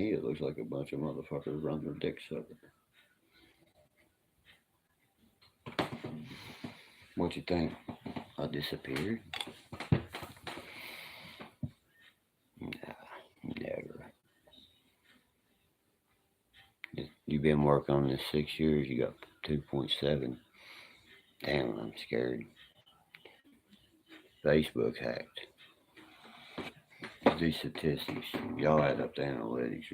me, it looks like a bunch of motherfuckers run their dicks up. What you think? I disappeared? Nah, never. You've been working on this 6 years, you got 2.7. Damn, I'm scared. Facebook hacked. These statistics, y'all add up the analytics.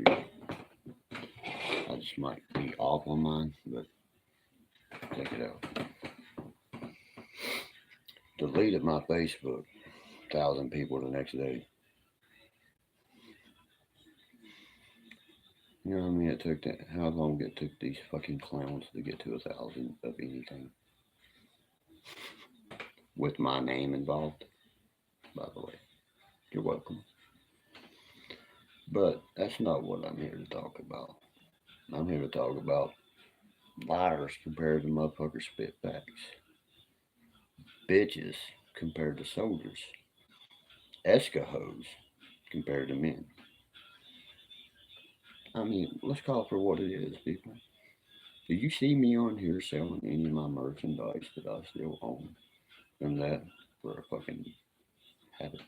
I just might be off on mine, but check it out. Deleted my Facebook. 1,000 people the next day. You know what I mean? It took that. How long it took these fucking clowns to get to 1,000 of anything? With my name involved, by the way. You're welcome. But that's not what I'm here to talk about. I'm here to talk about liars compared to motherfucker spitbacks. Bitches compared to soldiers. Escahos compared to men. I mean, let's call it for what it is, people. Do you see me on here selling any of my merchandise that I still own? And that for a fucking habit.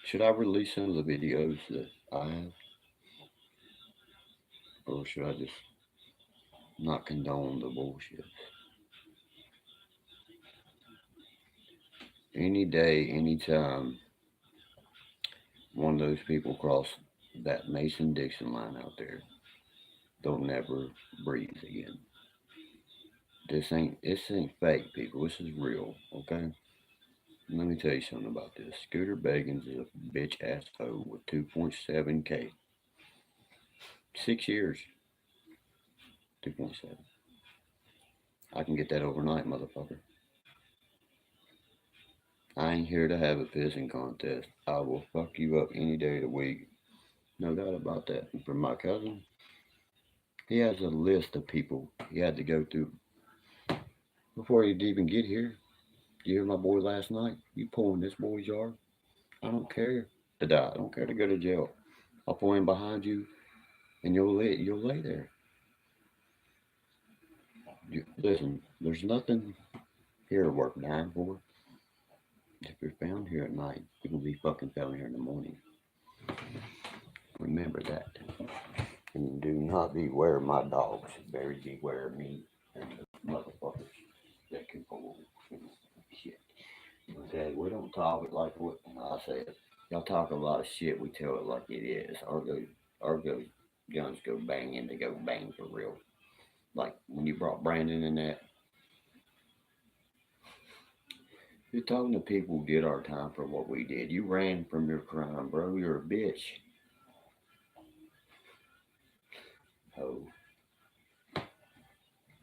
Should I release some of the videos that I have? Or should I just not condone the bullshit? Any day, anytime one of those people cross that Mason-Dixon line out there, they'll never breathe again. This ain't fake, people. This is real, okay? Let me tell you something about this. Scooter Beggins is a bitch ass hoe with 2.7K. 6 years. 2.7. I can get that overnight, motherfucker. I ain't here to have a pissing contest. I will fuck you up any day of the week. No doubt about that. And for my cousin, he has a list of people he had to go through before he'd even get here. You hear my boy last night? You pulling this boy's yard? I don't care to die. I don't care to go to jail. I'll pull in behind you, and you'll lay there. Listen, there's nothing here worth dying for. If you're found here at night, you will be fucking found here in the morning. Remember that. And do not beware my dogs. Very beware me and the motherfuckers that can pull shit. Okay, we don't talk it like what I said. Y'all talk a lot of shit, we tell it like it is. Our guns go bang and they go bang for real. Like when you brought Brandon in that. You're talking to people who did our time for what we did. You ran from your crime, bro. You're a bitch. Oh.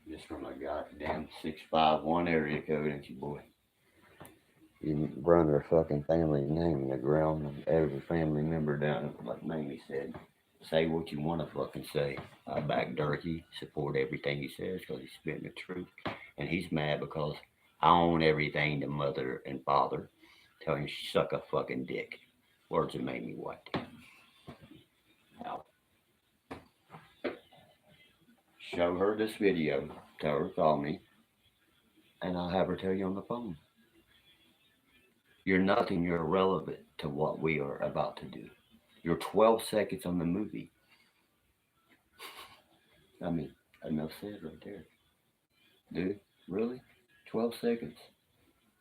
Just from a goddamn 651 area code, ain't you, boy? You run their fucking family's name in the ground, and every family member down, like Mamie said, say what you want to fucking say. I back Derkie, support everything he says because he's spitting the truth. And he's mad because I own everything to mother and father. Tell him she suck a fucking dick. Words of Mamie White. Now, show her this video. Tell her to call me. And I'll have her tell you on the phone. You're nothing. You're irrelevant to what we are about to do. You're 12 seconds on the movie. I mean, enough said right there. Dude, really? 12 seconds.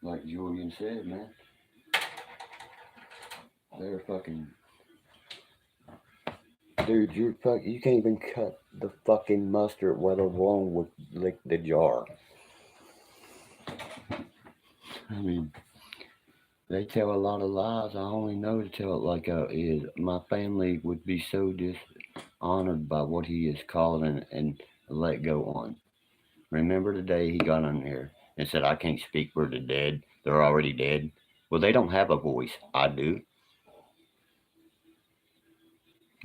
Like Julian said, man. They're fucking... Dude, you can't even cut the fucking mustard, let alone with lick the jar. I mean... They tell a lot of lies. I only know to tell it like it is. My family would be so dishonored by what he is calling and let go on. Remember the day he got on there and said, I can't speak for the dead. They're already dead. Well, they don't have a voice. I do.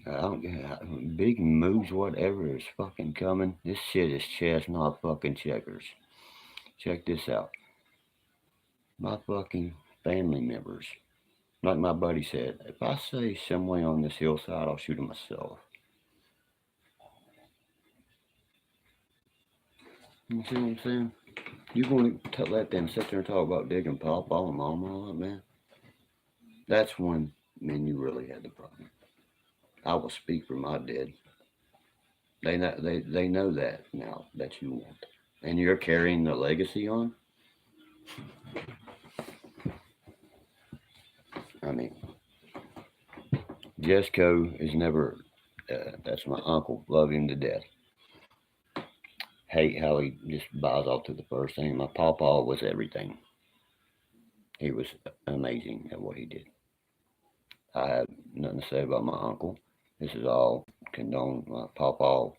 I don't get big moves, whatever is fucking coming. This shit is chess, not fucking checkers. Check this out. My fucking family members Like my buddy said, if I say somewhere on this hillside, I'll shoot him myself. You see what I'm saying? You going to let them sit there and talk about digging Papa and Mama and all that, man? That's when, man, you really had the problem. I will speak for my dead. They know that now that you want, and you're carrying the legacy on. I mean, Jesco is never. That's my uncle. Love him to death. Hate how he just buys off to the first thing. My papa was everything. He was amazing at what he did. I have nothing to say about my uncle. This is all condoned. My papa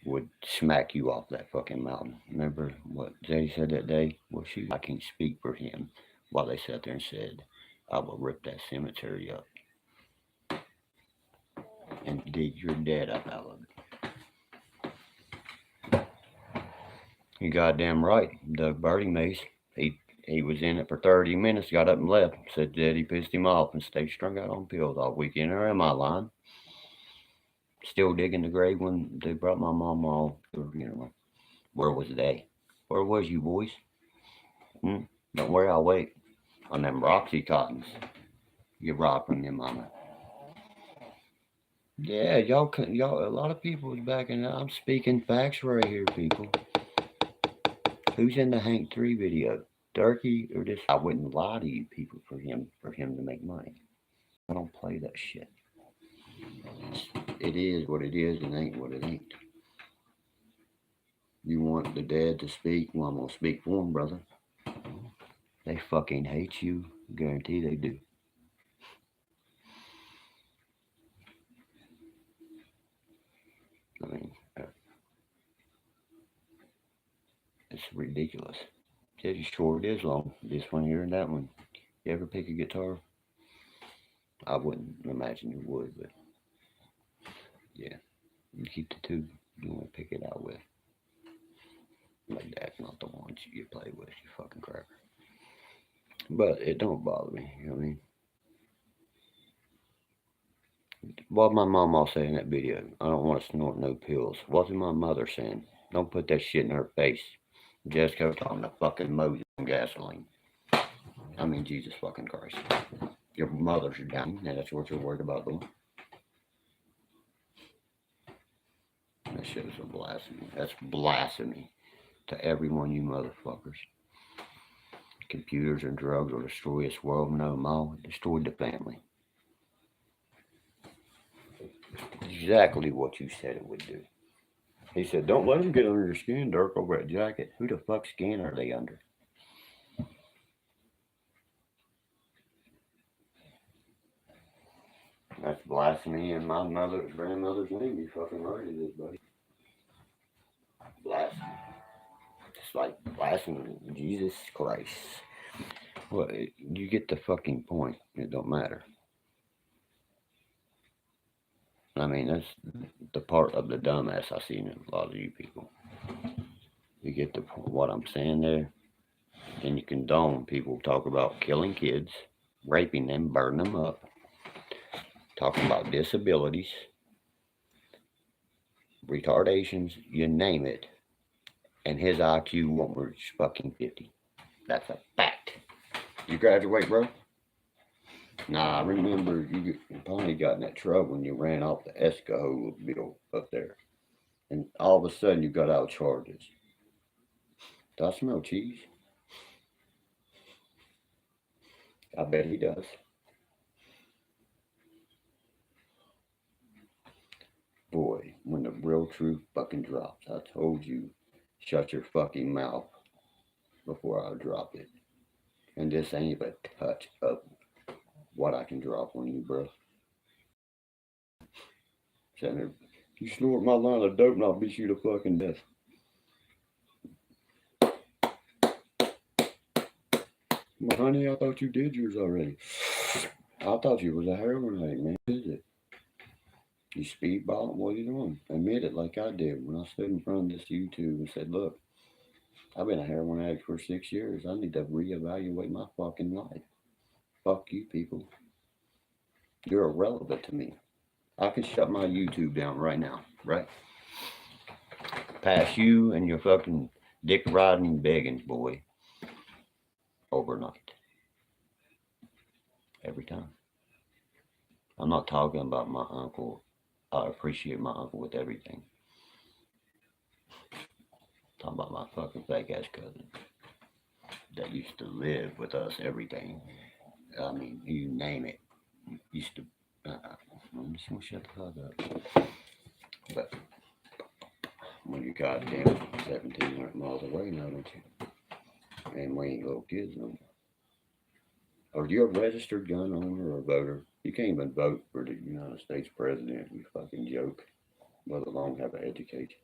would smack you off that fucking mountain. Remember what Jay said that day? Well, I can speak for him while they sat there and said, I will rip that cemetery up and dig your dead up out of it. You goddamn right. Doug Birdie Mace, he was in it for 30 minutes, got up and left, said Daddy pissed him off and stayed strung out on pills all weekend. Or am I lying? Still digging the grave when they brought my mom all to her funeral. Where was they? Where was you, boys? Don't worry, I'll wait. On them Roxy cottons you robbed from your mama. Yeah, y'all, a lot of people is backing up. I'm speaking facts right here, people. Who's in the Hank 3 video? Derkie or this? I wouldn't lie to you people for him to make money. I don't play that shit. It is what it is and ain't what it ain't. You want the dead to speak? Well, I'm gonna speak for them, brother. They fucking hate you. Guarantee they do. I mean, it's ridiculous. Teddy Short is long. This one here and that one. You ever pick a guitar? I wouldn't imagine you would, but yeah, you keep the two you want to pick it out with. Like that's not the ones you play with, you fucking cracker. But it don't bother me, you know what I mean? What my mama say in that video, I don't want to snort no pills. What did my mother saying? Don't put that shit in her face. Jessica talking to fucking Moses and gasoline. I mean, Jesus fucking Christ. Your mother's dying, and that's what you're worried about doing. That shit is a blasphemy. That's blasphemy to every one of you motherfuckers. Computers and drugs will destroy this world. No, Ma, it destroyed the family. Exactly what you said it would do. He said, don't let them get under your skin, Dirk, over that jacket. Who the fuck's skin are they under? That's blasphemy in my mother's grandmother's name. You fucking right it is, buddy. Blasphemy. It's like blasphemy. Jesus Christ. Well, you get the fucking point. It don't matter. I mean, that's the part of the dumbass I see in a lot of you people. You get what I'm saying there? And you condone people talk about killing kids, raping them, burning them up, talking about disabilities, retardations, you name it, and his IQ won't reach fucking 50. That's a fact. You graduate, bro? Nah, I remember you finally got in that trouble when you ran off the Esco bill up there. And all of a sudden you got out charges. Do I smell cheese? I bet he does. Boy, when the real truth fucking drops, I told you, shut your fucking mouth before I drop it. And this ain't a touch of what I can drop on you, bro. Senator, you snort my line of dope and I'll beat you to fucking death. Well, honey, I thought you did yours already. I thought you was a heroin addict, man. What is it? You speedballing? What are you doing? Admit it like I did when I stood in front of this YouTube and said, look, I've been a heroin addict for 6 years. I need to reevaluate my fucking life. Fuck you people. You're irrelevant to me. I could shut my YouTube down right now, right? Pass you and your fucking dick riding beggings, boy. Overnight. Every time. I'm not talking about my uncle. I appreciate my uncle with everything. I'm talking about my fucking fake ass cousin that used to live with us, everything. I mean, you name it. Used to. I'm just gonna shut the fuck up. But when you goddamn 1,700 miles away now, don't you? And we ain't little kids no more. Are you a registered gun owner or a voter? You can't even vote for the United States president, you fucking joke. Let alone have an education.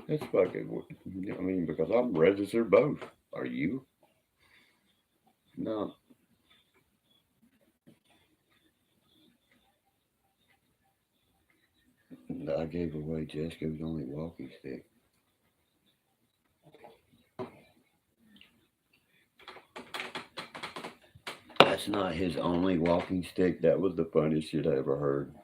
It's fucking, I mean, because I'm registered both. Are you? No. I gave away Jessica's only walking stick. That's not his only walking stick. That was the funniest shit I ever heard.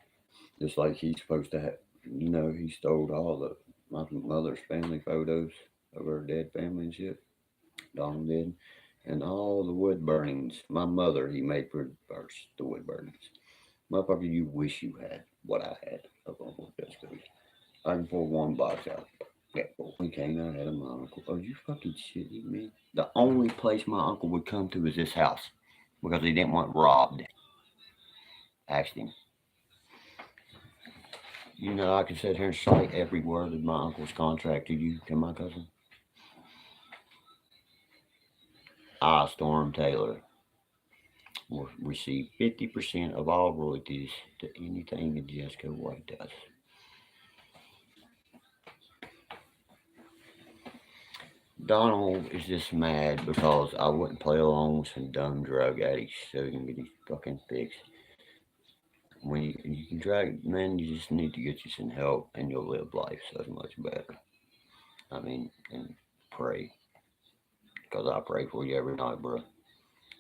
Just like he's supposed to have, he stole all the my mother's family photos of her dead family and shit. Donald did. And all the wood burnings. My mother, he made for first, the wood burnings. Motherfucker, you wish you had what I had of Uncle Jessica's. I can pull one box out. Yeah, we came out, had a my uncle. Are you fucking shitting me? The only place my uncle would come to is this house because he didn't want robbed. Asked him. I can sit here and cite every word of my uncle's contract to you, can my cousin? I, Storm Taylor, will receive 50% of all royalties to anything that Jessica White does. Donald is just mad because I wouldn't play along with some dumb drug addicts so he can get his fucking fix. When you can drag, man, you just need to get you some help and you'll live life so much better. I mean, and pray. Because I pray for you every night, bro.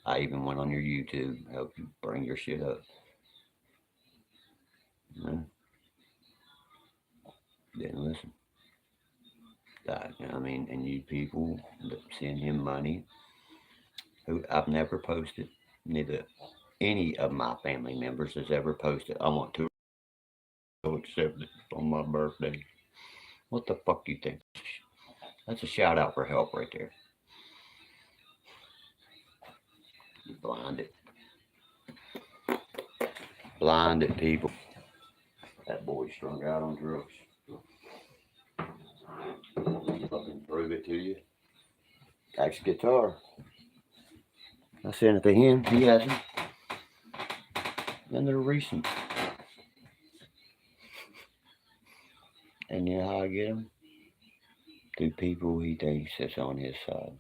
I even went on your YouTube, help you bring your shit up. Man. Didn't listen. I mean, and you people that send him money, who I've never posted, neither any of my family members has ever posted. I want to accept it on my birthday. What the fuck do you think? That's a shout out for help right there. You blinded. Blinded people. That boy's strung out on drugs. Fucking prove it to you. Axe guitar. I sent it to him. He hasn't. And they're recent. And you know how I get them? Through people he thinks that's on his side.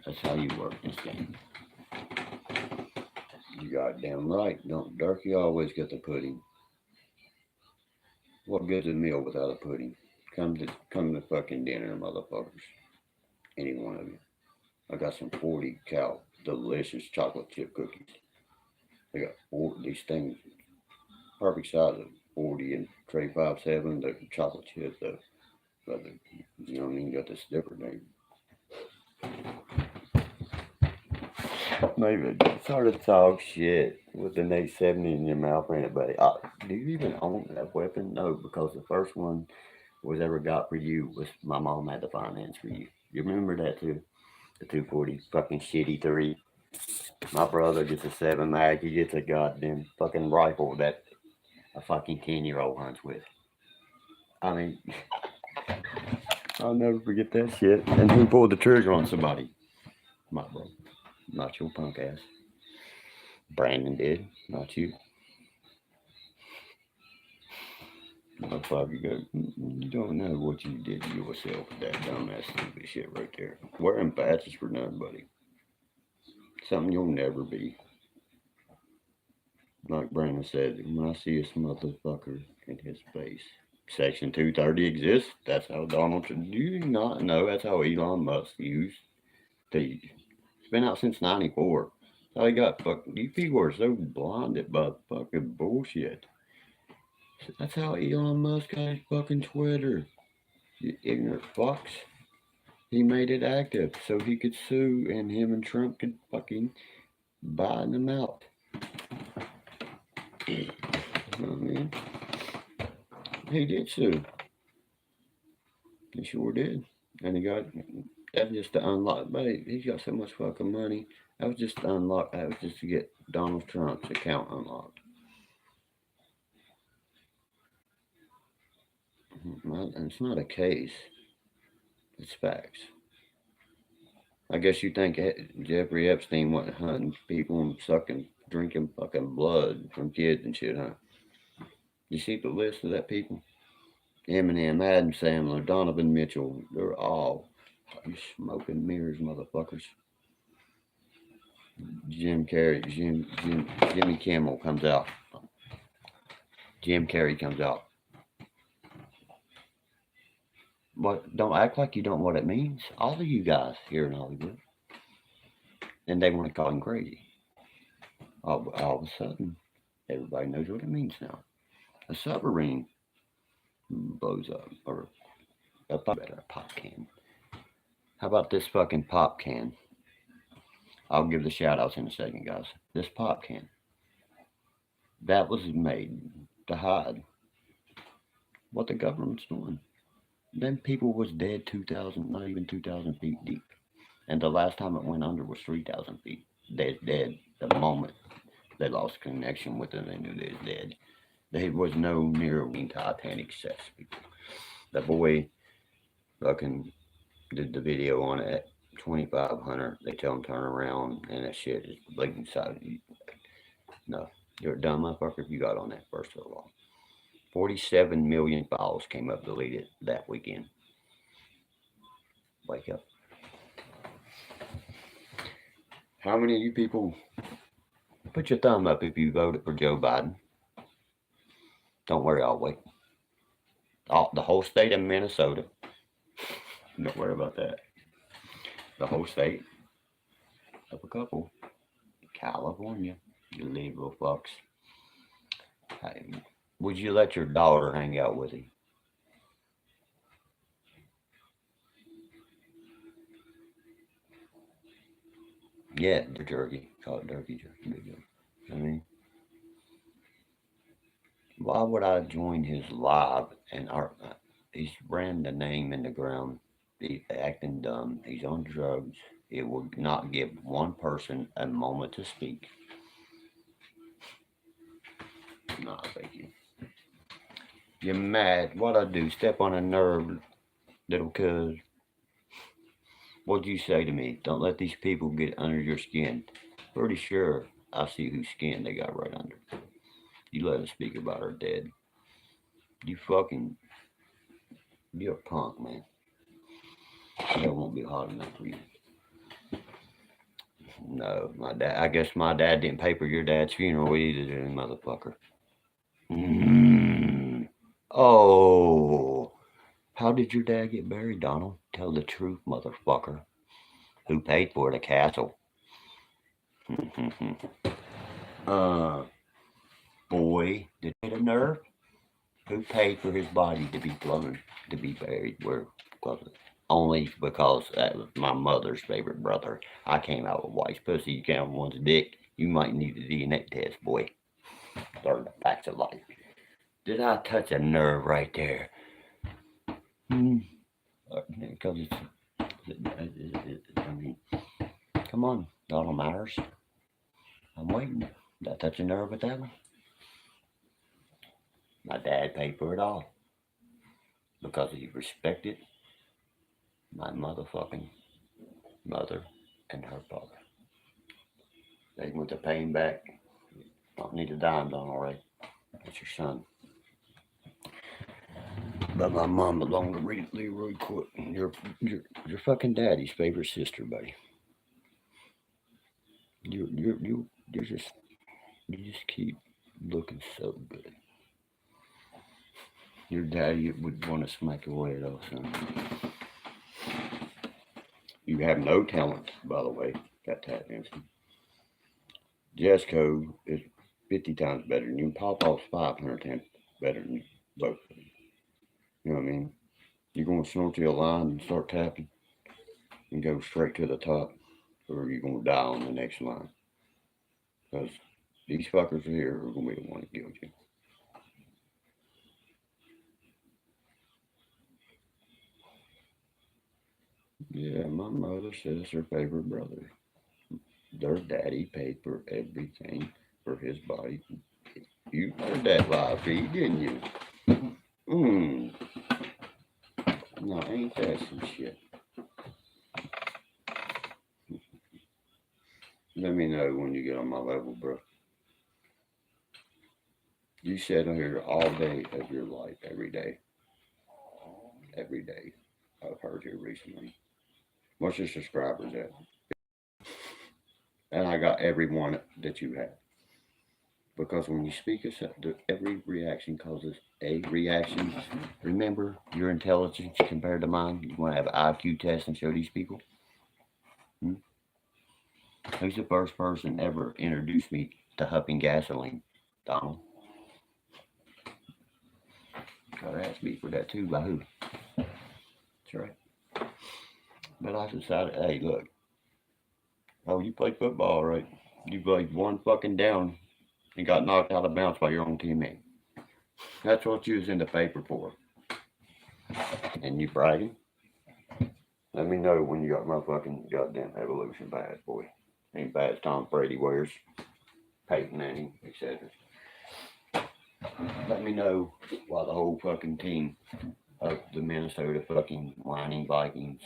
That's how you work this game. You goddamn right. Don't Derkie always get the pudding. What good's a meal without a pudding? Come to fucking dinner, motherfuckers. Any one of you. I got some 40 cal delicious chocolate chip cookies. They got these things, perfect size of 40 and tray 5.7. The chocolate chip, you know what I mean? Got this different name. Maybe sort of talk shit with an 870 in your mouth, ain't it, buddy? Do you even own that weapon? No, because the first one was ever got for you was my mom had the finance for you. You remember that too? The 240 fucking shitty 3. My brother gets a 7 mag. He gets a goddamn fucking rifle that a fucking 10-year-old hunts with. I mean, I'll never forget that shit. And who pulled the trigger on somebody? My brother. Not your punk ass. Brandon did, not you. Motherfucker, you don't know what you did to yourself with that dumbass stupid shit right there. Wearing patches for nothing, buddy. Something you'll never be. Like Brandon said, when I see this motherfucker in his face. Section 230 exists. That's how Donald should. Do you not know that's how Elon Musk used It's been out since '94. So they got you people are so blinded by fucking bullshit. That's how Elon Musk got his fucking Twitter. You ignorant fucks. He made it active so he could sue and him and Trump could fucking buy them out. You know what I mean? He did sue. He sure did. And he got, that's just to unlock, but he's got so much fucking money. That was just to unlock, that was just to get Donald Trump's account unlocked. And it's not a case, it's facts. I guess you think Jeffrey Epstein went hunting people and sucking, drinking fucking blood from kids and shit, huh? You see the list of that people? Eminem, Adam Sandler, Donovan Mitchell, they're all smoking mirrors, motherfuckers. Jim Carrey, Jimmy Kimmel comes out. Jim Carrey comes out. But don't act like you don't know what it means. All of you guys here in Hollywood. And they want to call him crazy. All of a sudden, everybody knows what it means now. A submarine blows up, or a pop can. How about this fucking pop can? I'll give the shout outs in a second, guys. This pop can. That was made to hide what the government's doing. Them people was dead 2,000, not even 2,000 feet deep. And the last time it went under was 3,000 feet. They're dead the moment they lost connection with them. They knew they was dead. There was no near Titanic sex, people. The boy fucking did the video on it at 2,500. They tell him turn around, and that shit is bleeding side. No, you're a dumb motherfucker if you got on that, first of all. 47 million files came up deleted that weekend. Wake up. How many of you people put your thumb up if you voted for Joe Biden? Don't worry, I'll wait. The whole state of Minnesota. Don't worry about that. The whole state of a couple. California. You liberal fucks. Hey, would you let your daughter hang out with you? Yeah, the jerky. Call it Derkie jerky. I mean, why would I join his live and he's ran the name in the ground. He's acting dumb. He's on drugs. It would not give one person a moment to speak. Nah, thank you. You're mad. What I do? Step on a nerve, little cuz. What'd you say to me? Don't let these people get under your skin. Pretty sure I see whose skin they got right under. You let them speak about her dead. You're a punk, man. That won't be hard enough for you. No, I guess my dad didn't pay for your dad's funeral either, motherfucker. Oh, how did your dad get buried, Donald? Tell the truth, motherfucker. Who paid for the castle? Boy, did you get a nerve? Who paid for his body to be flown, to be buried? Only because that was my mother's favorite brother. I came out with white pussy. You count one's dick. You might need a DNA test, boy. Learn the facts of life. Did I touch a nerve right there? Because I mean, come on, Donald Myers. I'm waiting. Did I touch a nerve with that one? My dad paid for it all because he respected my motherfucking mother and her father. They went to pay him back. Don't need a dime, Donald, right? That's your son. But my mom belonged to Leroy Court. Your fucking daddy's favorite sister, buddy. You just keep looking so good. Your daddy would want to smack your way off, son. You have no talent, by the way. Got tap dancing. Jesco is 50 times better than you. Pawpaw's 500 times better than you, both of you. You know what I mean? You're going to snort your line and start tapping and go straight to the top, or you're going to die on the next line. Because these fuckers here are going to be the one that kills you. Yeah, my mother says her favorite brother. Their daddy paid for everything for his body. You heard that live feed, didn't you? No, ain't that some shit? Let me know when you get on my level, bro. You sit here all day of your life, every day. Every day. I've heard you recently. What's your subscribers at? And I got every one that you have. Because when you speak, every reaction causes a reaction. Remember your intelligence compared to mine? You want to have an IQ test and show these people? Who's the first person ever introduced me to huffing gasoline? Donald. Gotta ask me for that too. By who? That's right. But I decided, hey, look. Oh, you play football, right? You played one fucking down and got knocked out of bounds by your own teammate. That's what you was in the paper for. And you bragging? Let me know when you got my fucking goddamn evolution badge, boy. Ain't bad as Tom Brady wears, Peyton Manning, etc. Let me know why the whole fucking team of the Minnesota fucking whining Vikings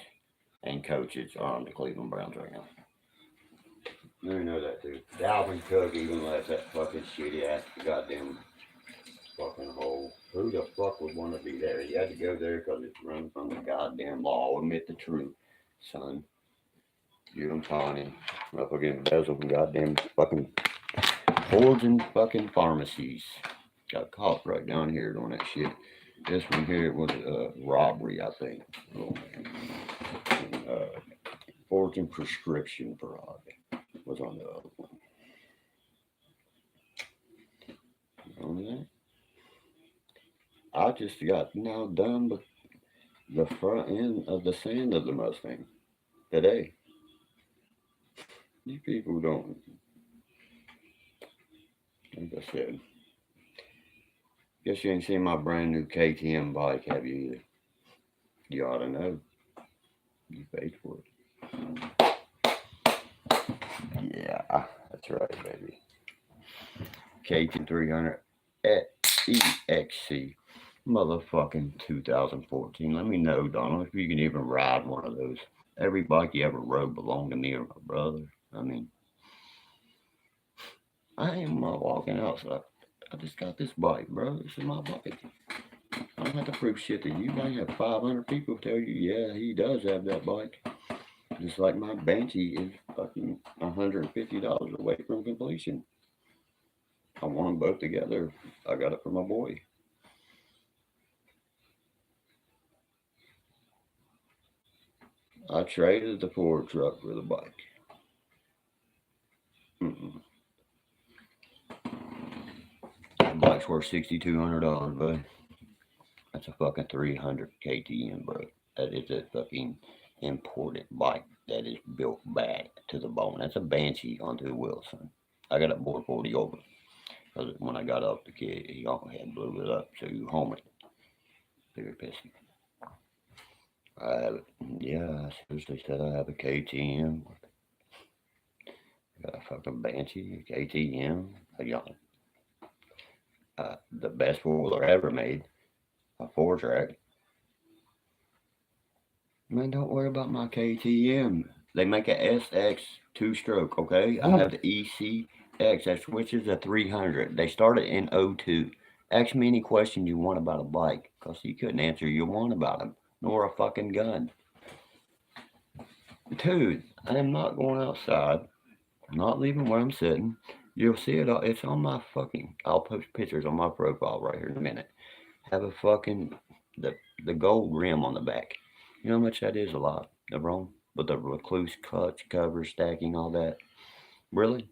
and coaches are on the Cleveland Browns right now. Let me know that too. Dalvin Cook even left that fucking shitty ass goddamn fucking hole. Who the fuck would want to be there? He had to go there because it's run from the goddamn law. Admit the truth, son. You them Tawny. Up against bezel from goddamn fucking Fords and fucking pharmacies. Got caught right down here doing that shit. This one here was a robbery, I think. Fords and prescription fraud was on the other one. On that? I just got now done with the front end of the sand of the Mustang today. You people don't, like I said, guess you ain't seen my brand new KTM bike, have you either? You ought to know. You paid for it. Yeah, that's right, baby. KTM 300 EXC. Motherfucking 2014. Let me know, Donald, if you can even ride one of those. Every bike you ever rode belonged to me or my brother. I mean, I am walking outside. I just got this bike, bro. This is my bike. I don't have to prove shit to you. I have 500 people tell you, yeah, he does have that bike. Just like my Banshee is fucking $150 away from completion. I want them both together. I got it for my boy. I traded the Ford truck for the bike. The bike's worth $6,200, bud. That's a fucking 300 KTM, bro. That is a fucking imported bike that is built bad to the bone. That's a Banshee on two wheels, son. I got a 440 over. Because when I got off the kid, he had blew it up, so you home it. Bigger pissy. I have it. Yeah, I seriously said I have a KTM. I got a fucking Banshee, a KTM. I got the best four-wheeler ever made. A 4-track. Man, don't worry about my KTM. They make a SX 2-stroke, okay? I have the ECX that switches to 300. They started in 02. Ask me any question you want about a bike, because you couldn't answer you want about them, nor a fucking gun. Dude, I am not going outside. I'm not leaving where I'm sitting. You'll see it. It's on my fucking. I'll post pictures on my profile right here in a minute. Have a fucking the gold rim on the back. You know how much that is? A lot. The wrong. But the recluse clutch cover stacking, all that. Really?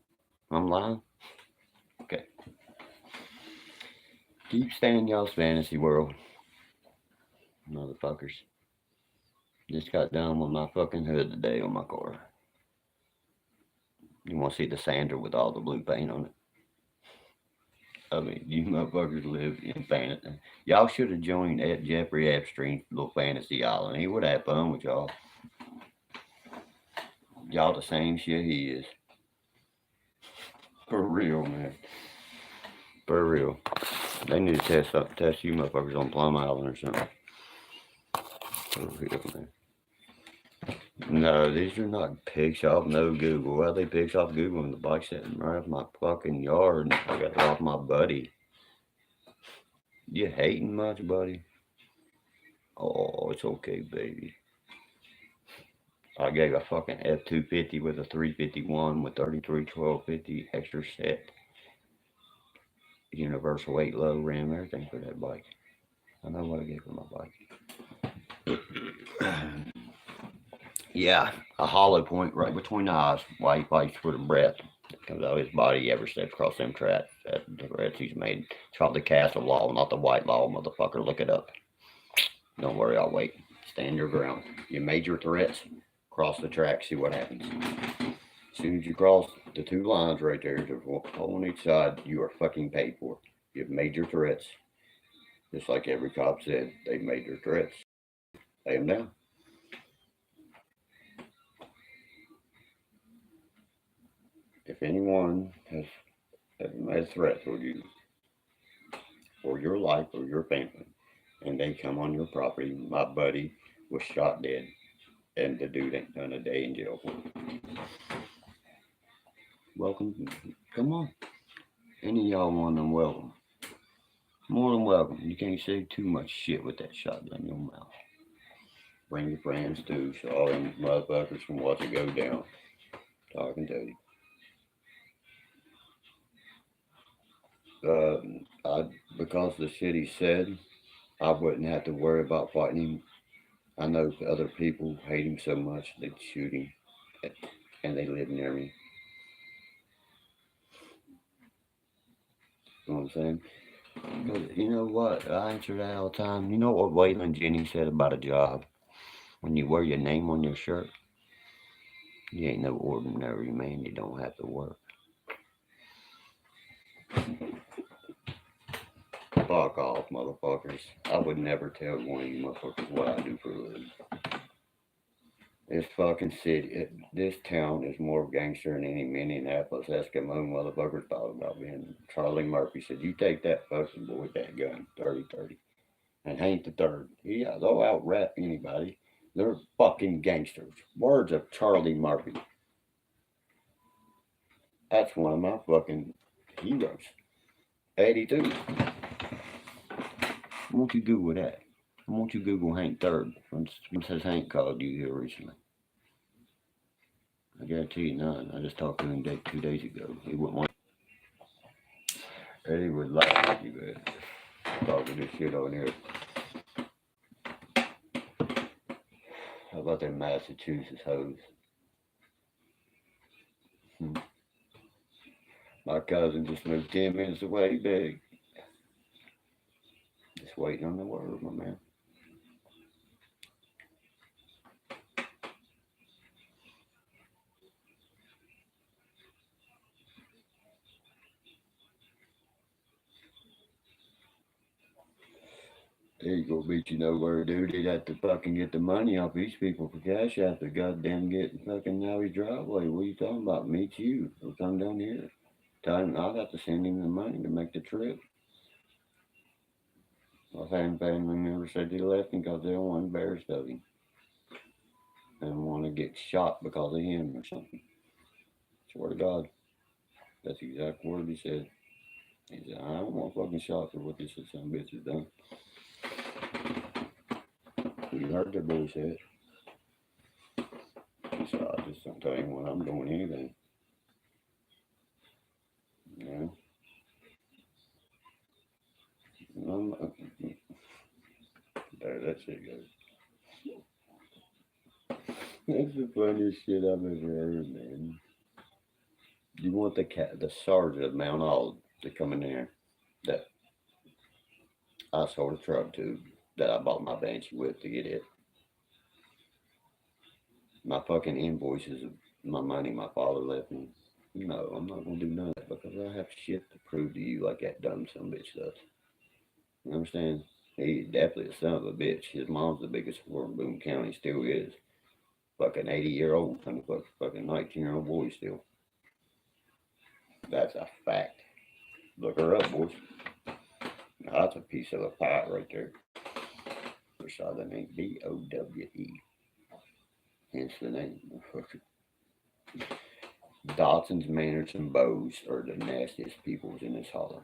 I'm lying? Okay. Keep staying y'all's fantasy world, motherfuckers. Just got done with my fucking hood today on my car. You want to see the sander with all the blue paint on it? I mean, you motherfuckers live in fantasy. Y'all should have joined at Jeffrey Epstein's little fantasy island. He would have fun with y'all. Y'all the same shit he is. For real, man. For real. They need to test you motherfuckers on Plum Island or something. For real, man. No, these are not pics off no Google. Well, they pics off Google and the bike sitting right off my fucking yard. I got it off my buddy. You hating much, buddy? Oh, it's okay, baby. I gave a fucking F250 with a 351 with 33 1250 extra set. Universal 8 low ram, everything for that bike. I know what I gave for my bike. Yeah, a hollow point right between the eyes while he fights for the breath. Comes out of his body ever steps across them tracks. That the threats he's made. It's called the Castle Law, not the White Law, motherfucker. Look it up. Don't worry, I'll wait. Stand your ground. You made your threats. Cross the track, see what happens. As soon as you cross the two lines right there, there's a hole on each side, you are fucking paid for. You've made your threats. Just like every cop said, they made their threats. Lay them down. If anyone has made a threat for you, or your life, or your family, and they come on your property, my buddy was shot dead, and the dude ain't done a day in jail for it. Welcome. Come on. Any of y'all want them, welcome. More than welcome. You can't say too much shit with that shotgun in your mouth. Bring your friends too, so all them motherfuckers can watch it go down. I can tell you. Because the city said I wouldn't have to worry about fighting him. I know other people hate him so much they'd shoot him, and they live near me. You know what I'm saying? But you know what? I answer that all the time. You know what Waylon Jennings said about a job? When you wear your name on your shirt, you ain't no ordinary man. You don't have to work. Fuck off, motherfuckers. I would never tell one of you motherfuckers what I do for a living. This fucking city, this town is more gangster than any Minneapolis Eskimo motherfucker thought about being. Charlie Murphy said, you take that fucking boy with that gun, 30-30. And ain't the third. Yeah, they'll out rap anybody. They're fucking gangsters. Words of Charlie Murphy. That's one of my fucking heroes. 82. Won't you Google that? Won't you Google Hank Third? When says Hank called you here recently. I guarantee you none. I just talked to him 2 days ago. He wouldn't want. Eddie would laugh at you, but talking this shit on here. How about them Massachusetts hoes? My cousin just moved 10 minutes away, big. Just waiting on the word, my man. He ain't gonna beat you nowhere, dude. He'd have to fucking get the money off these people for cash after goddamn getting fucking out his driveway. What are you talking about? Meet you. He'll come down here. Tell him I'd have to send him the money to make the trip. I've had family members say they left him because they don't want embarrassed of him. And want to get shot because of him or something. Swear to God. That's the exact word he said. He said, I don't want fucking shot for what this son bitch has done. You heard that bullshit. He said, I just don't tell anyone I'm doing anything. Yeah. There that shit goes. That's the funniest shit I've ever heard, man. You want the sergeant of Mount Olive to come in there that I sold a truck to that I bought my Banshee with to get it. My fucking invoices of my money my father left me. No, I'm not gonna do none of that because I have shit to prove to you like that dumb son of a bitch does. You understand? He's definitely a son of a bitch. His mom's the biggest whore in Boone County, still is. Fucking 80-year-old, trying to fucking 19-year-old boy still. That's a fact. Look her up, boys. Now, that's a piece of a pie right there. For sure, that ain't BOWE. Hence the name. Dotson's, Maynards, and Bows are the nastiest peoples in this holler.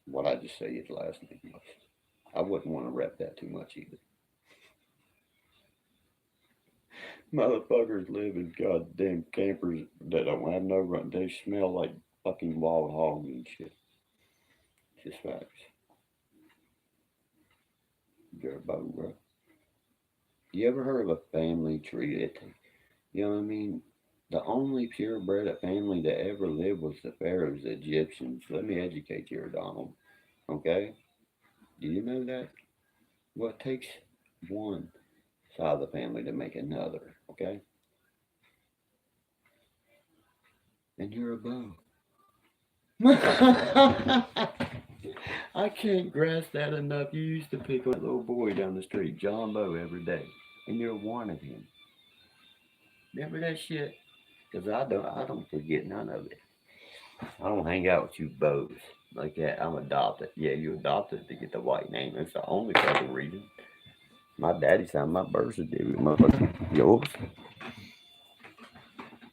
What I just say his last name was. I wouldn't want to rep that too much either. Motherfuckers live in goddamn campers that don't have no run. They smell like fucking wild hogs and shit. Just facts. You're a bow, bro. You ever heard of a family tree that, you know what I mean? The only purebred family that ever lived was the pharaohs, the Egyptians. Let me educate you, Donald. Okay? Do you know that? Well, it takes one side of the family to make another. Okay? And you're a bow. I can't grasp that enough. You used to pick on that little boy down the street, John Bow, every day. And you're one of him. Remember that shit? Because I don't forget none of it. I don't hang out with you bows like that. I'm adopted. Yeah, you adopted to get the white name. That's the only fucking reason. My daddy signed my birth certificate. Motherfucker, yours?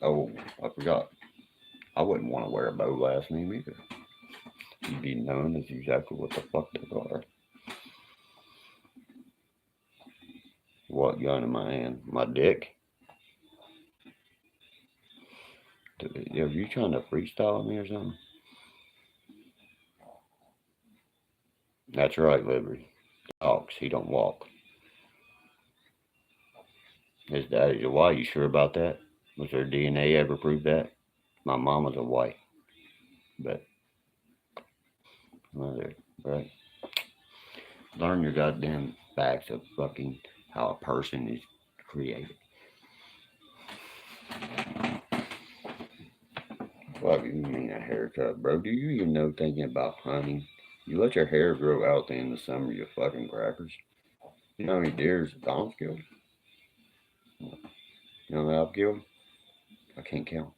Oh, I forgot. I wouldn't want to wear a bow last name either. You'd be known as exactly what the fuck they are. What gun in my hand? My dick? Are you trying to freestyle me or something? That's right, Liberty. Talks. He don't walk. His daddy's a white. You sure about that? Was their DNA ever prove that? My mom was a white. But, well, right. Learn your goddamn facts of fucking how a person is created. What do you mean a haircut, bro? Do you even know thinking about hunting? You let your hair grow out the end of summer, you fucking crackers. You know how many deers Dom's killed? You know how many I've killed? I can't count.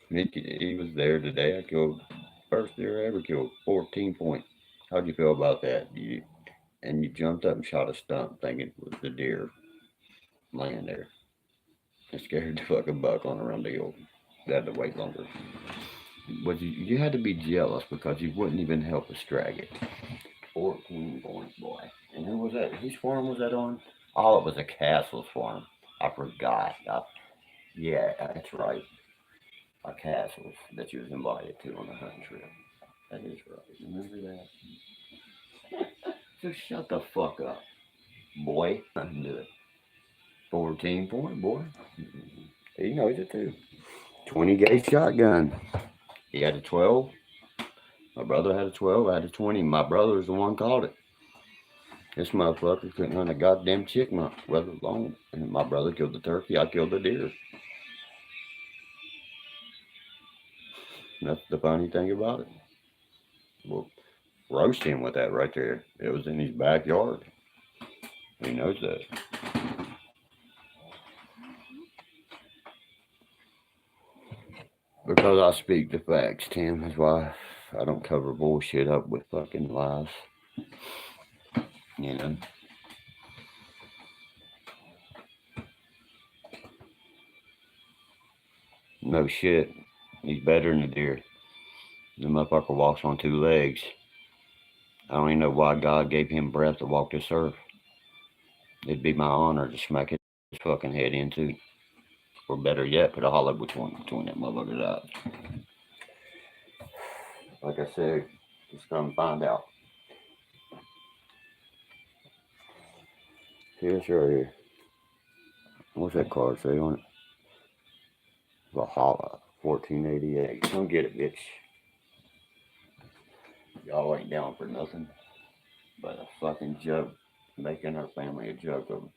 He was there today. I killed first deer I ever killed, 14 point. How'd you feel about that? You jumped up and shot a stump thinking it was the deer laying there. It scared the fucking buck on around the hill. They had to wait longer. But you had to be jealous because you wouldn't even help us drag it. 14 points, boy. And who was that? Whose farm was that on? Oh, it was a Castle's farm. I forgot. Yeah, that's right. A Castle's that you was invited to on the hunting trip. That is right. Remember that? So shut the fuck up, boy. I can do it. 14 point, boy. He knows it too. 20 gauge shotgun. He had a 12. My brother had a 12. I had a 20. My brother was the one called it. This motherfucker couldn't hunt a goddamn chipmunk, let alone. And my brother killed the turkey. I killed the deer. That's the funny thing about it. Well, roast him with that right there. It was in his backyard. He knows that. Because I speak the facts, Tim. That's why I don't cover bullshit up with fucking lies. You know? No shit. He's better than a deer. The motherfucker walks on two legs. I don't even know why God gave him breath to walk this earth. It'd be my honor to smack his fucking head into. Or better yet, put a hollow between that motherfucker's eyes. Like I said, just come find out. See this right here. What's that card say on it? Valhalla, 1488. Come get it, bitch. Y'all ain't down for nothing but a fucking joke. Making our family a joke of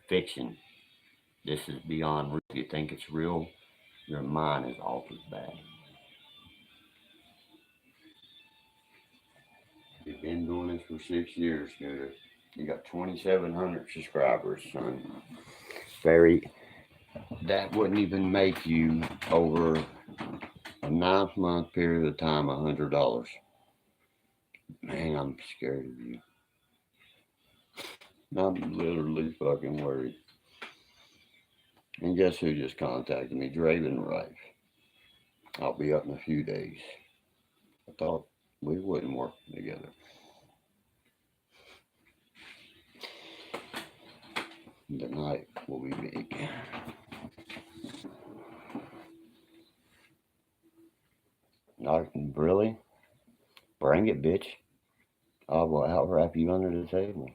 fiction. This is beyond real. If you think it's real, your mind is altered bad. You've been doing this for 6 years, Scooter. You got 2,700 subscribers, son. That wouldn't even make you over a 9-month period of time $100. Man, I'm scared of you. I'm literally fucking worried. And guess who just contacted me? Draven Rife. I'll be up in a few days. I thought we wouldn't work together. The night will be big. Really? Bring it, bitch. I will out wrap you under the table.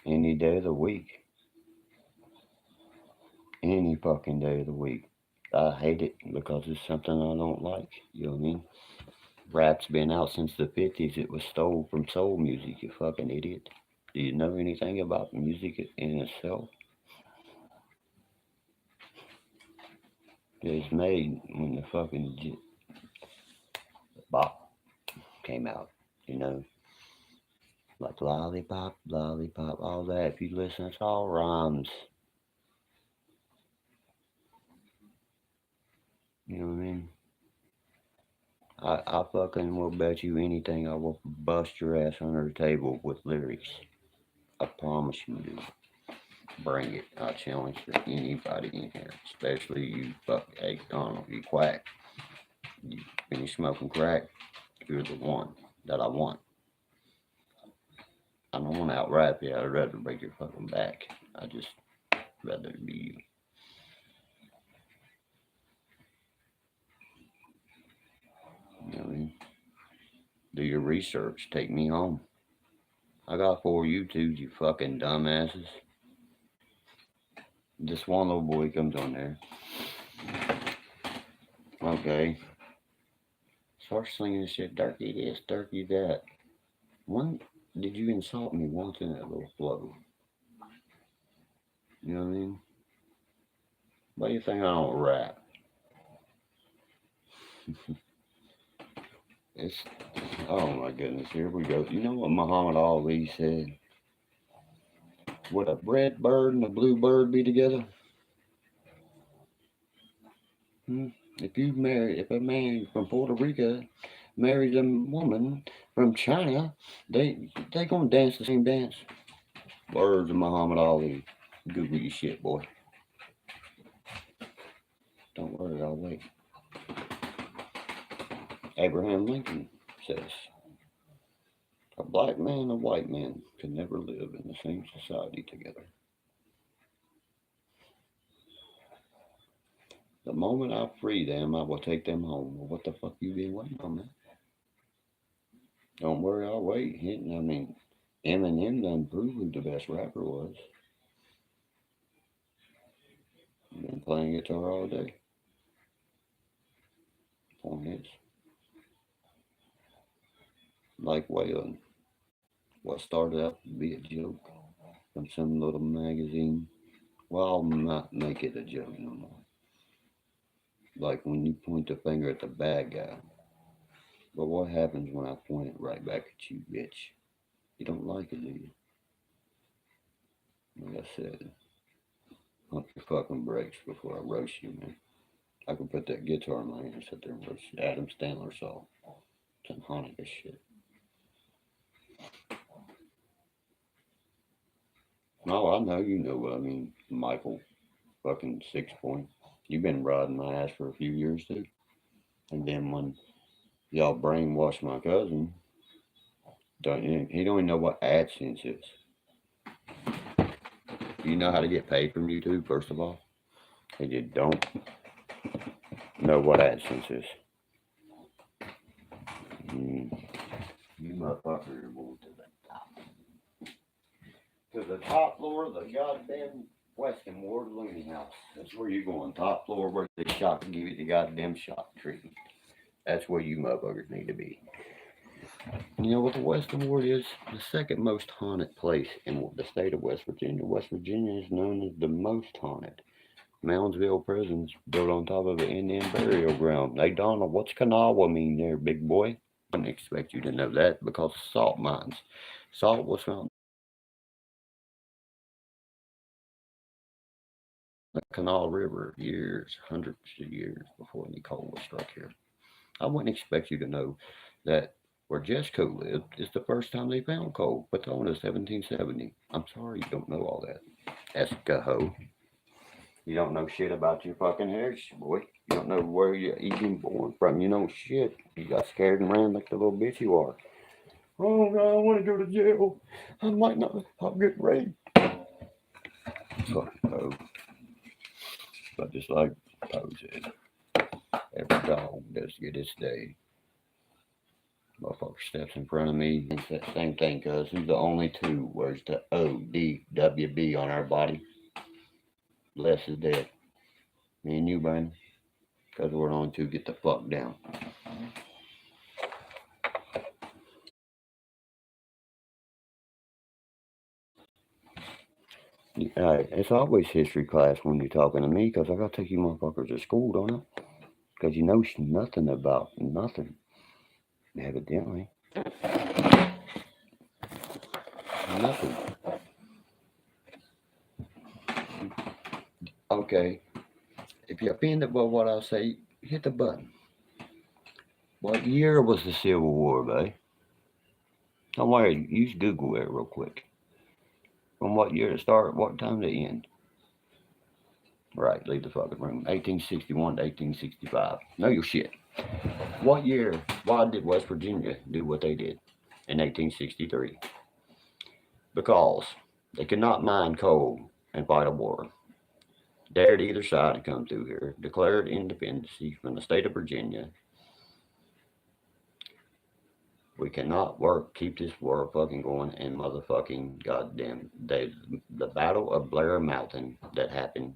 Any day of the week. Any fucking day of the week. I hate it because it's something I don't like. You know what I mean? Rap's been out since the 50s. It was stole from soul music, you fucking idiot. Do you know anything about music in itself? It was made when the fucking bop came out, you know? Like lollipop, lollipop, all that. If you listen, it's all rhymes. You know what I mean? I fucking will bet you anything I will bust your ass under the table with lyrics. I promise you, dude. Bring it. I challenge for anybody in here, especially you hey, I don't know, you quack. When you smoking crack, you're the one that I want. I don't want to outrap you. I'd rather break your fucking back. I just rather it be you. You know what I mean? Do your research. Take me home. I got 4 YouTubes, you fucking dumbasses. This one little boy comes on there. Okay. Starts slinging this shit. Derkie this, Derkie that. When did you insult me once in that little flow? You know what I mean? Why do you think I don't rap? It's, oh my goodness, here we go. You know what Muhammad Ali said? Would a red bird and a blue bird be together? If a man from Puerto Rico marries a woman from China, they gonna dance the same dance. Words of Muhammad Ali. Google your shit, boy. Don't worry, I'll wait. Abraham Lincoln says, a black man and a white man can never live in the same society together. The moment I free them, I will take them home. Well, what the fuck you been waiting on, man? Don't worry, I'll wait. I mean, Eminem done proved who the best rapper was. Been playing guitar all day. Point is, like whaling. What started out to be a joke from some little magazine, well, I'll not make it a joke no more. Like when you point the finger at the bad guy. But what happens when I point it right back at you, bitch? You don't like it, do you? Like I said, pump your fucking brakes before I roast you, man. I can put that guitar in my hand and sit there and roast you. Adam Stanler song. Some Hanukkah shit. No, I know you know what I mean, Michael. Fucking 6 Point. You've been riding my ass for a few years too. And then when y'all brainwash my cousin, he don't even know what AdSense is. Do you know how to get paid from YouTube, first of all? And you don't know what AdSense is. You motherfucker are going to the top. to the top floor of the goddamn Western Ward Looney House. That's where you're going. Top floor where they shot and give you the goddamn shot treatment. That's where you motherfuckers need to be. You know what the Western Ward is? The second most haunted place in the state of West Virginia. West Virginia is known as the most haunted. Moundsville Prison's built on top of an Indian burial ground. Hey, Donald, what's Kanawha mean there, big boy? I didn't expect you to know that because salt mines. Salt was found in the Canal River years, hundreds of years before any coal was struck here. I wouldn't expect you to know that where Jesco lived is the first time they found coal, but on in 1770. I'm sorry you don't know all that. Escaho. You don't know shit about your fucking heritage, boy. You don't know where you're even born from. You know shit. You got scared and ran like the little bitch you are. Oh no, I want to go to jail. I might not. I'll get raped. Fucking Poe. But just like Poe said, every dog does get its day. Motherfucker steps in front of me and says the same thing, cuz who's the only two? Where's the ODWB on our body? Les is dead. Me and you, Brandon. Because we're the only two get the fuck down. It's always history class when you're talking to me, because I got to take you motherfuckers to school, don't I? Because you know nothing about nothing, evidently. Nothing. Okay. If you're offended by what I say, hit the button. What year was the Civil War, babe? Don't worry, use Google it real quick. From what year to start, what time to end? Right, leave the fucking room. 1861 to 1865. Know your shit. What year, why did West Virginia do what they did in 1863? Because they could not mine coal and fight a war. Dared either side to come through here, declared independence from the state of Virginia. We cannot keep this war fucking going, and motherfucking goddamn, the Battle of Blair Mountain that happened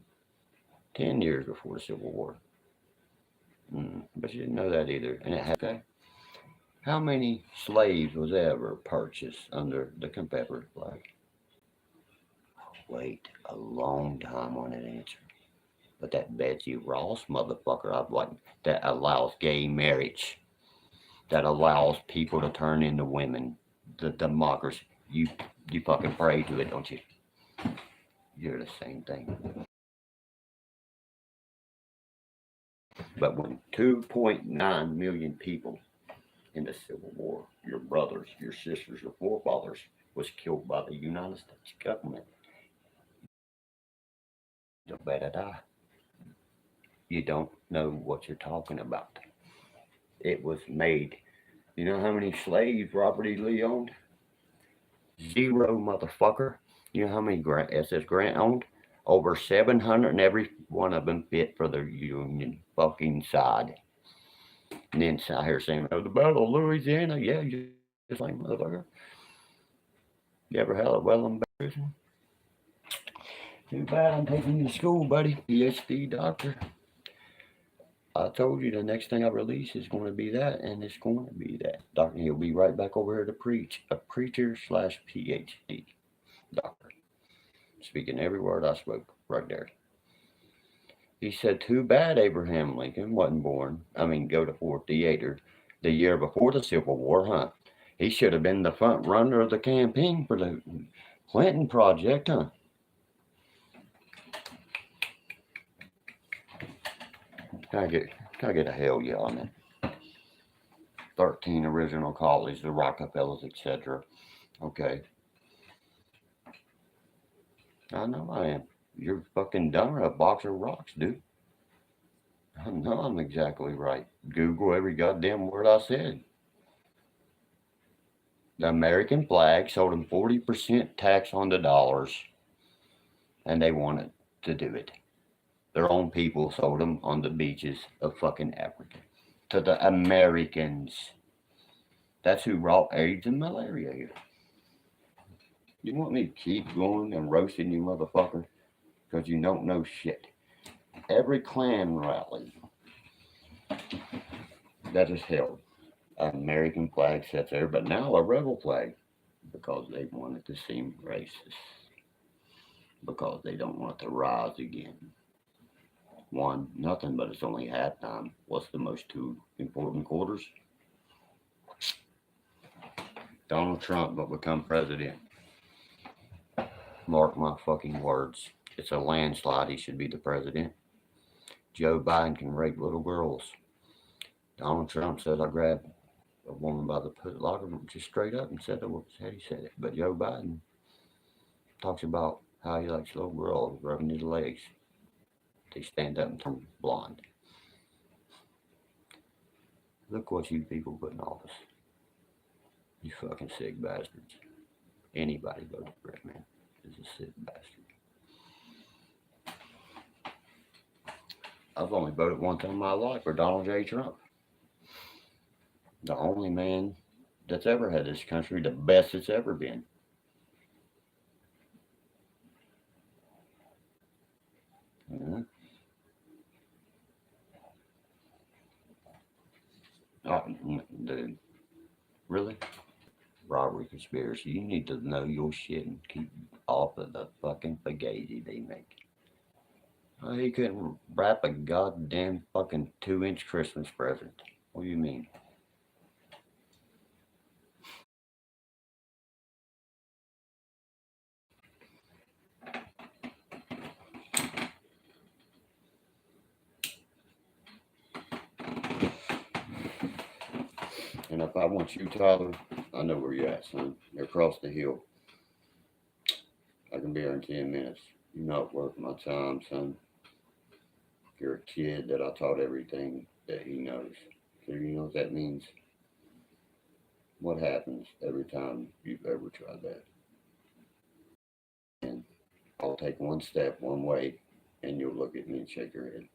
10 years before the Civil War. But you didn't know that either. And it happened. Okay. How many slaves was ever purchased under the Confederate flag? Wait a long time on that answer. But that Betsy Ross motherfucker, I've like, that allows gay marriage, that allows people to turn into women, the democracy. You fucking pray to it, don't you? You're the same thing. But when 2.9 million people in the Civil War, your brothers, your sisters, your forefathers, was killed by the United States government, you better die. You don't know what you're talking about. It was made. You know how many slaves Robert E. Lee owned? 0, motherfucker. You know how many SS Grant owned? Over 700, and every one of them fit for the Union fucking side. And then I hear saying, oh, the Battle of Louisiana. Yeah, just like motherfucker. You ever had a well embarrassing? Too bad I'm taking you to school, buddy. PhD doctor. I told you the next thing I release is going to be that, and it's going to be that. Doctor, he'll be right back over here to preach. A preacher / PhD doctor. Speaking every word I spoke right there. He said, too bad Abraham Lincoln wasn't born. Go to Ford Theater the year before the Civil War, huh? He should have been the front runner of the campaign for the Clinton Project, huh? Can I get a hell yeah on that? 13 original colleges, the Rockefellers, etc. Okay. I know I am. You're fucking dumber a box of rocks, dude. I know I'm exactly right. Google every goddamn word I said. The American flag sold them 40% tax on the dollars, and they wanted to do it. Their own people sold them on the beaches of fucking Africa to the Americans. That's who brought AIDS and malaria here. You want me to keep going and roasting you, motherfucker? Because you don't know shit. Every Klan rally that is held, an American flag sits there, but now a rebel flag because they want it to seem racist, because they don't want it to rise again. One, nothing, but it's only halftime. What's the most two important quarters? Donald Trump will become president. Mark my fucking words. It's a landslide. He should be the president. Joe Biden can rape little girls. Donald Trump said I grabbed a woman by the foot locker just straight up and said how he said it. But Joe Biden talks about how he likes little girls rubbing his legs. They stand up and turn blonde. Look what you people put in office. You fucking sick bastards. Anybody voted for it, man, is a sick bastard. I've only voted one time in my life for Donald J. Trump. The only man that's ever had this country, the best it's ever been. Mm-hmm. Oh, dude, really? Robbery conspiracy. You need to know your shit and keep off of the fucking spaghetti they make. Oh, he couldn't wrap a goddamn fucking 2-inch Christmas present. What do you mean? And if I want you, Tyler, I know where you're at, son. You're across the hill. I can be there in 10 minutes. You're not worth my time, son. You're a kid that I taught everything that he knows. So you know what that means? What happens every time you've ever tried that? And I'll take one step one way, and you'll look at me and shake your head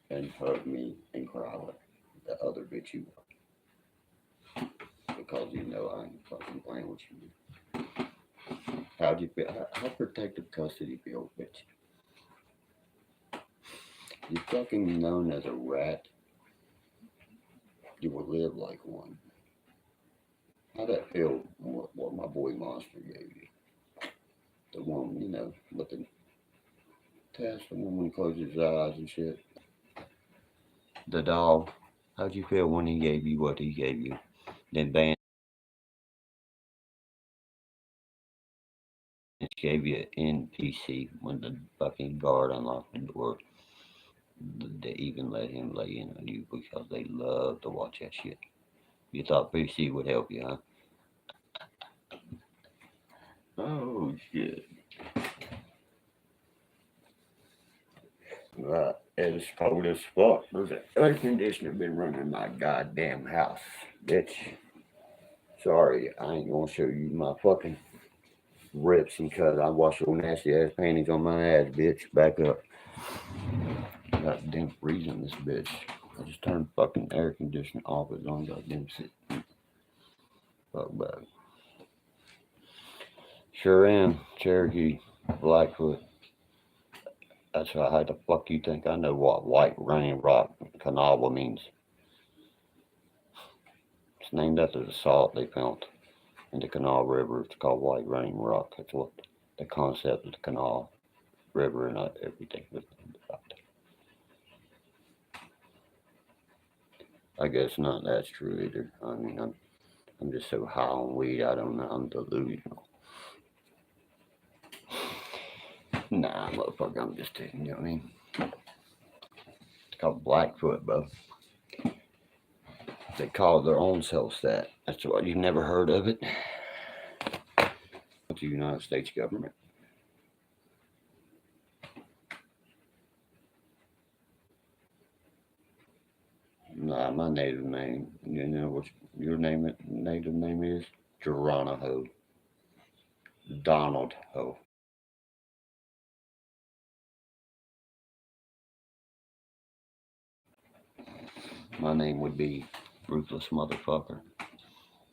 and hug me and cry like the other bitch you are. Because you know I ain't fucking playing with you. How do you feel? How protective custody feel, bitch? You fucking known as a rat. You will live like one. How'd that feel? What my boy Monster gave you? The one, with the test, the one when he closes his eyes and shit. The dog. How'd you feel when he gave you what he gave you? Then Vance gave you an NPC when the fucking guard unlocked the door. They even let him lay in on you because they love to watch that shit. You thought PC would help you, huh? Oh shit. Right. It's cold as fuck. There's an air conditioner been running in my goddamn house, bitch. Sorry, I ain't gonna show you my fucking rips and cuts. I wash your nasty ass panties on my ass, bitch. Back up. Goddamn freezing this bitch. I just turned fucking air conditioner off. It's on goddamn sit. Fuck back. Sure am. Cherokee. Blackfoot. That's how the fuck you think I know what White Rain Rock Kanawha means. It's named after the salt they found in the Kanawha River. It's called White Rain Rock. That's what the concept of the Kanawha River and everything was about. I guess none of that's true either. I mean, I'm just so high on weed, I don't know. I'm delusional. Nah, motherfucker, I'm just taking, you know what I mean? It's called Blackfoot, bro. They call their own selves that. That's what, you've never heard of it? The United States government. Nah, my native name. You know what your native name is? Geronimo. Donald Ho. My name would be Ruthless Motherfucker.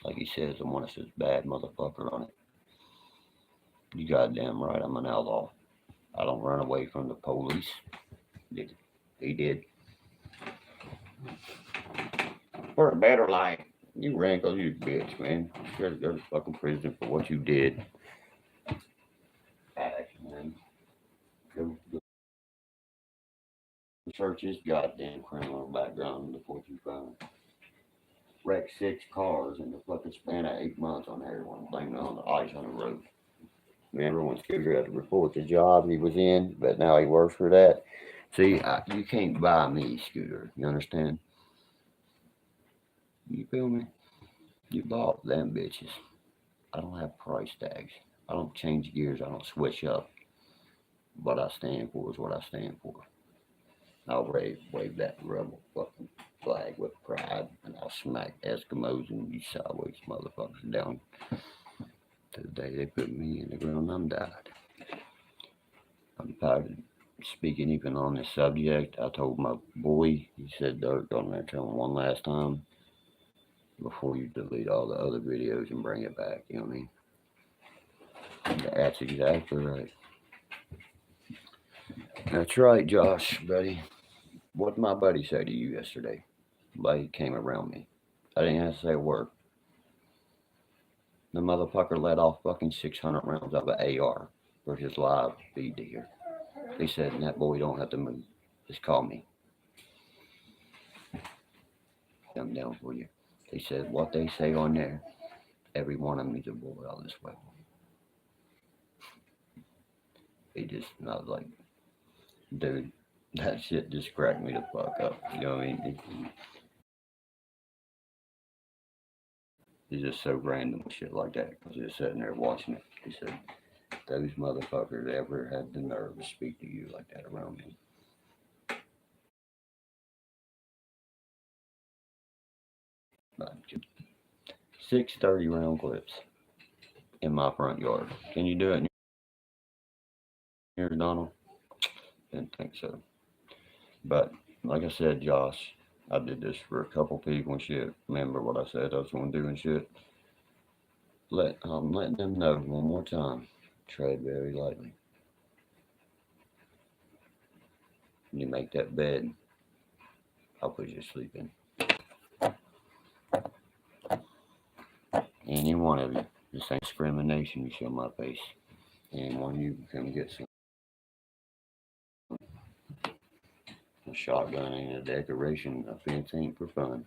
Like he says, and one that says bad motherfucker on it. You goddamn right, I'm an outlaw. I don't run away from the police. He did. For a better life. You ran because you a bitch, man. You gotta go to fucking prison for what you did. Ash, man. Go search his goddamn criminal background before you find. Wrecked 6 cars in the fucking span of 8 months on everyone, blaming it on the ice on the road. Remember when Scooter had to report the job he was in, but now he works for that? See, you can't buy me, Scooter. You understand? You feel me? You bought them bitches. I don't have price tags. I don't change gears. I don't switch up. What I stand for is what I stand for. I'll wave that rebel fucking flag with pride, and I'll smack Eskimos and you sideways motherfuckers down to the day they put me in the ground. I'm died. I'm tired of speaking even on this subject. I told my boy, he said, Dirk, go in there, tell him one last time before you delete all the other videos and bring it back. You know what I mean? And that's exactly right. That's right, Josh, buddy. What did my buddy say to you yesterday? Buddy came around me. I didn't have to say a word. The motherfucker let off fucking 600 rounds of an AR for his live feed to hear. He said, that boy don't have to move. Just call me. Come down for you. He said, what they say on there, every one of me's a boy on this way. He just, I was like, dude, that shit just cracked me the fuck up. You know what I mean? It's just so random shit like that because he was sitting there watching it. He said, those motherfuckers ever had the nerve to speak to you like that around me. But 630 round clips in my front yard. Can you do it near Donald? Didn't think so. But like I said, Josh, I did this for a couple people and shit. Remember what I said I was going to do and shit? I'm letting them know one more time. Tread very lightly. When you make that bed, I'll put you to sleep in. Any one of you. This ain't discrimination. You show my face. Any one of you can come get some. A shotgun ain't a decoration. A fence ain't for fun.